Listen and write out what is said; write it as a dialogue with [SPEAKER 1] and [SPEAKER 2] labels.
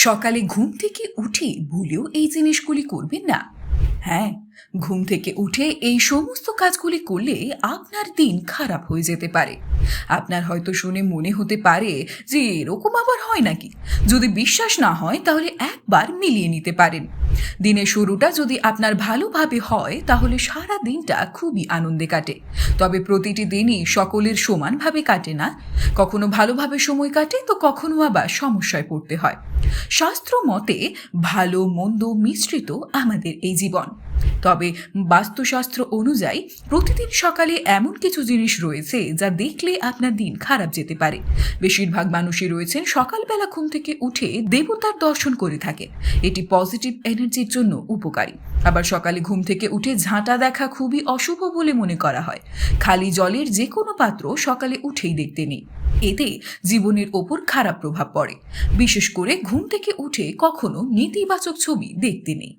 [SPEAKER 1] সকালে ঘুম থেকে উঠে ভুলেও এই জিনিসগুলি করবেন না। হ্যাঁ, ঘুম থেকে উঠে এই সমস্ত কাজগুলি করলে আপনার দিন খারাপ হয়ে যেতে পারে। আপনার হয়তো শুনে মনে হতে পারে যে এরকম আবার হয় নাকি। যদি বিশ্বাস না হয় তাহলে একবার মিলিয়ে নিতে পারেন। দিনের শুরুটা যদি আপনার ভালোভাবে হয় তাহলে সারা দিনটা খুবই আনন্দে কাটে। তবে প্রতিটি দিনই সকলের সমানভাবে কাটে না। কখনো ভালোভাবে সময় কাটে তো কখনো আবার সমস্যায় পড়তে হয়। শাস্ত্র মতে ভালো মন্দ মিশ্রিত আমাদের এই জীবন। তবে বাস্তুশাস্ত্র অনুযায়ী প্রতিদিন সকালে এমন কিছু জিনিস রয়েছে যা দেখলে আপনার দিন খারাপ যেতে পারে। বেশিরভাগ মানুষই রয়েছেন সকালবেলা ঘুম থেকে উঠে দেবতার দর্শন করে থাকে। এটি পজিটিভ এনার্জির জন্য উপকারী। আবার সকালে ঘুম থেকে উঠে ঝাঁটা দেখা খুবই অশুভ বলে মনে করা হয়। খালি জলের যে কোনো পাত্র সকালে উঠেই দেখতে নেই। এতে জীবনের ওপর খারাপ প্রভাব পড়ে। বিশেষ করে ঘুম থেকে উঠে কখনো নেতিবাচক ছবি দেখতে নেই।